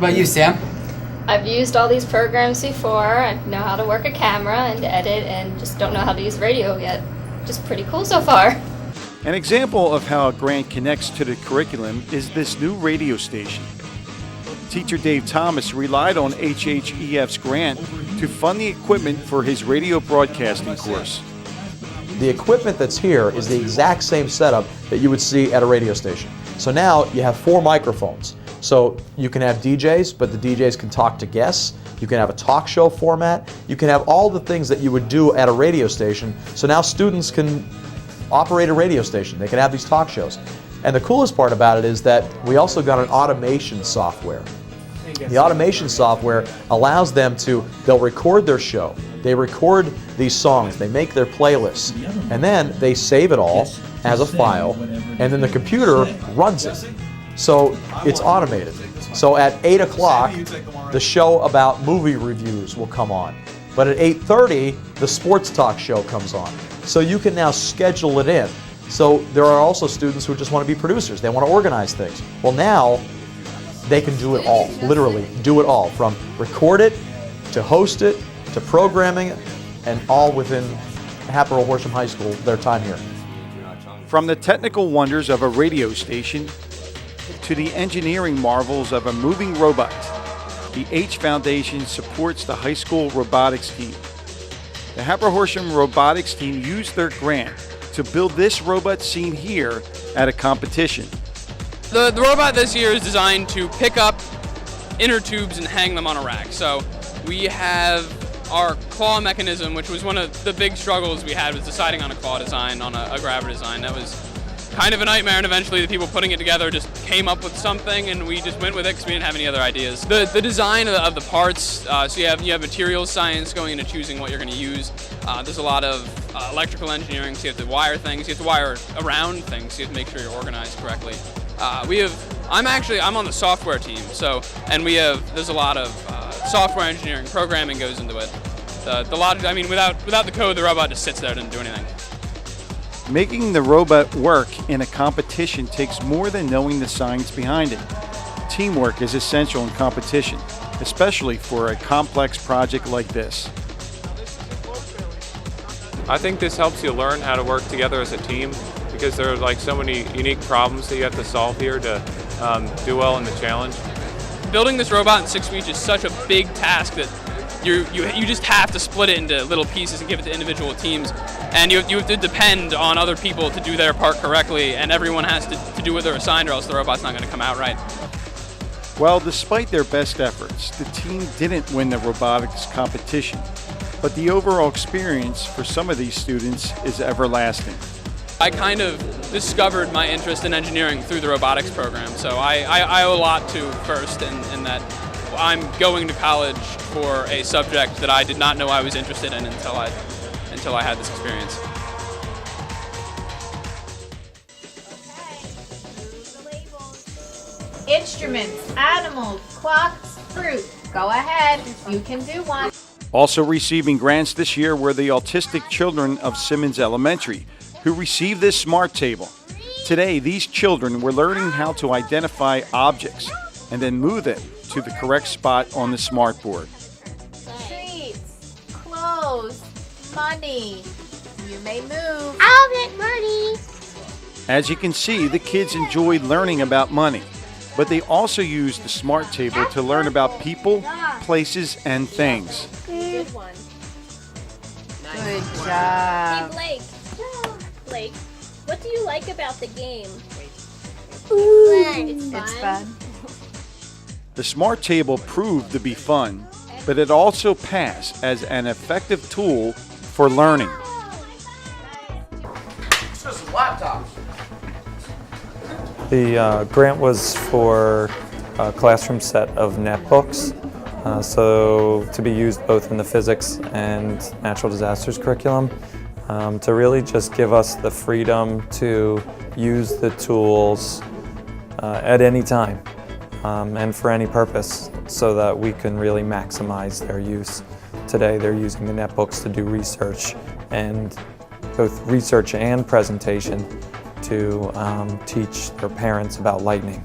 about you, Sam? I've used all these programs before. I know how to work a camera and edit, and just don't know how to use radio yet. Just pretty cool so far. An example of how a grant connects to the curriculum is this new radio station. Teacher Dave Thomas relied on HHEF's grant to fund the equipment for his radio broadcasting course. The equipment that's here is the exact same setup that you would see at a radio station. So now you have 4 microphones. So you can have DJs, but the DJs can talk to guests. You can have a talk show format. You can have all the things that you would do at a radio station. So now students can operate a radio station. They can have these talk shows. And the coolest part about it is that we also got an automation software. The automation software allows them to, they'll record their show. They record these songs, they make their playlists, and then they save it all as a file, and then the computer runs it. So it's automated. So at 8 o'clock, the show about movie reviews will come on. But at 8:30, the sports talk show comes on. So you can now schedule it in. So there are also students who just want to be producers. They want to organize things. Well, now they can do it all, literally do it all, from record it, to host it, to programming it, and all within Hatboro Horsham High School, their time here. From the technical wonders of a radio station to the engineering marvels of a moving robot, the H Foundation supports the high school robotics team. The Hatboro Horsham robotics team used their grant to build this robot seen here at a competition. The robot this year is designed to pick up inner tubes and hang them on a rack. So we have our claw mechanism, which was one of the big struggles we had, was deciding on a claw design, on a grabber design. That was kind of a nightmare, and eventually the people putting it together just came up with something, and we just went with it because we didn't have any other ideas. The design of the parts, so you have materials science going into choosing what you're going to use. There's a lot of electrical engineering, so you have to wire things, you have to wire around things, so you have to make sure you're organized correctly. I'm on the software team, and there's a lot of software engineering, programming goes into it. The logic, without the code, the robot just sits there and doesn't do anything. Making the robot work in a competition takes more than knowing the science behind it. Teamwork is essential in competition, especially for a complex project like this. I think this helps you learn how to work together as a team, because there are so many unique problems that you have to solve here to do well in the challenge. Building this robot in 6 weeks is such a big task that you just have to split it into little pieces and give it to individual teams, and you have to depend on other people to do their part correctly, and everyone has to do what they're assigned, or else the robot's not going to come out right. Well, despite their best efforts, the team didn't win the robotics competition, but the overall experience for some of these students is everlasting. I kind of discovered my interest in engineering through the robotics program, so I owe a lot to FIRST in that I'm going to college for a subject that I did not know I was interested in until I had this experience. Instruments, animals, clocks, fruit. Go ahead, you can do one. Also receiving grants this year were the autistic children of Simmons Elementary, who received this smart table. Today, these children were learning how to identify objects and then move them to the correct spot on the smart board. Treats, clothes, money. You may move. I'll get money. As you can see, the kids enjoyed learning about money, but they also used the smart table to learn about people, places, and things. Good one. Good job. Hey, Blake, what do you like about the game? It's fun. The smart table proved to be fun, but it also passed as an effective tool for learning. The grant was for a classroom set of netbooks, so to be used both in the physics and natural disasters curriculum, to really just give us the freedom to use the tools at any time and for any purpose, so that we can really maximize their use. Today they're using the netbooks to do research, and both research and presentation to teach their parents about lightning.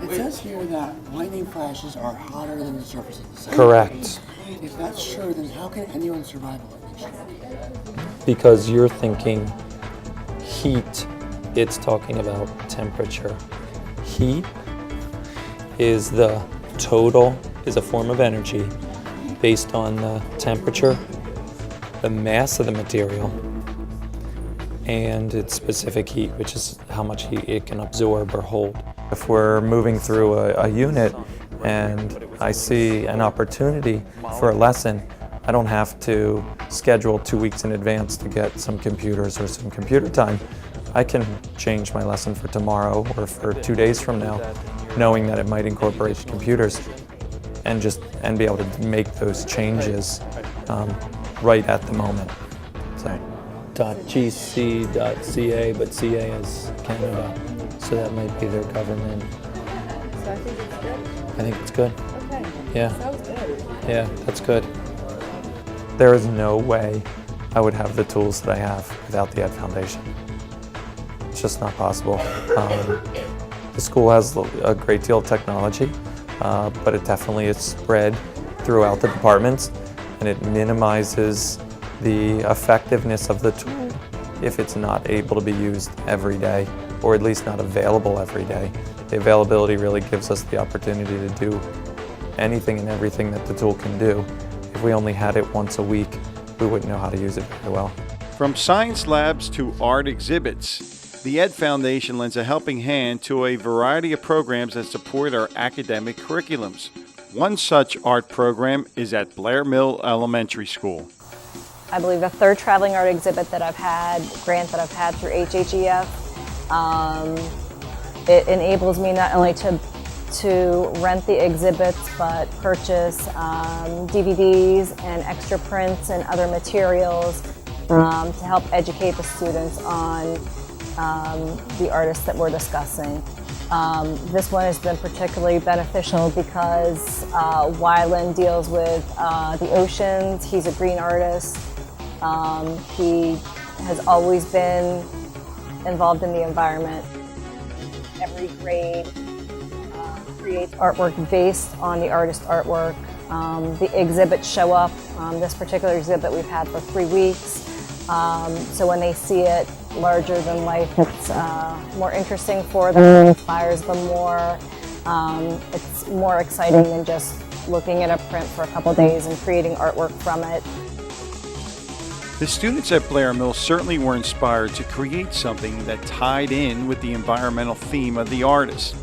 It says here that lightning flashes are hotter than the surface of the sun. Correct. If that's true, then how can anyone survive a lightning strike? Because you're thinking heat, it's talking about temperature. Heat is the total, is a form of energy based on the temperature, the mass of the material, and its specific heat, which is how much heat it can absorb or hold. If we're moving through a unit and I see an opportunity for a lesson, I don't have to schedule 2 weeks in advance to get some computers or some computer time. I can change my lesson for tomorrow or for 2 days from now, knowing that it might incorporate computers, and be able to make those changes right at the moment. So. .gc.ca, but CA is Canada, so that might be their government. So I think it's good. I think it's good. Okay. Yeah. Sounds good. Yeah, that's good. There is no way I would have the tools that I have without the Ed Foundation. It's just not possible. The school has a great deal of technology, but it definitely is spread throughout the departments, and it minimizes the effectiveness of the tool if it's not able to be used every day, or at least not available every day. The availability really gives us the opportunity to do anything and everything that the tool can do. If we only had it once a week, we wouldn't know how to use it very well. From science labs to art exhibits, the Ed Foundation lends a helping hand to a variety of programs that support our academic curriculums. One such art program is at Blair Mill Elementary School. I believe the third traveling art exhibit that I've had, grant that I've had through HHEF. It enables me not only to rent the exhibits, but purchase DVDs and extra prints and other materials to help educate the students on the artists that we're discussing. This one has been particularly beneficial because Wyland deals with the oceans. He's a green artist. He has always been involved in the environment. Every grade creates artwork based on the artist's artwork. The exhibits show up. This particular exhibit we've had for 3 weeks. So when they see it larger than life, it's more interesting for them, inspires them more. It's more exciting than just looking at a print for a couple days and creating artwork from it. The students at Blair Mill certainly were inspired to create something that tied in with the environmental theme of the artist.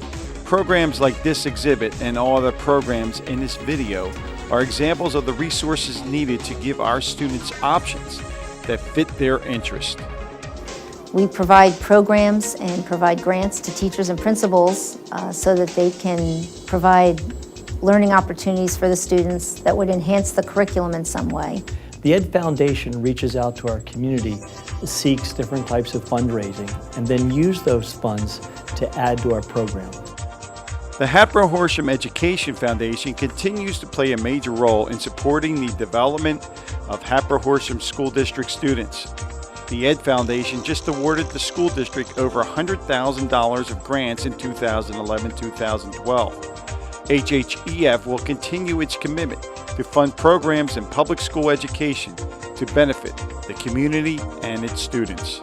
Programs like this exhibit and all other programs in this video are examples of the resources needed to give our students options that fit their interest. We provide programs and provide grants to teachers and principals so that they can provide learning opportunities for the students that would enhance the curriculum in some way. The Ed Foundation reaches out to our community, seeks different types of fundraising, and then use those funds to add to our program. The Hatboro Horsham Education Foundation continues to play a major role in supporting the development of Hatboro Horsham School District students. The Ed Foundation just awarded the school district over $100,000 of grants in 2011-2012. HHEF will continue its commitment to fund programs in public school education to benefit the community and its students.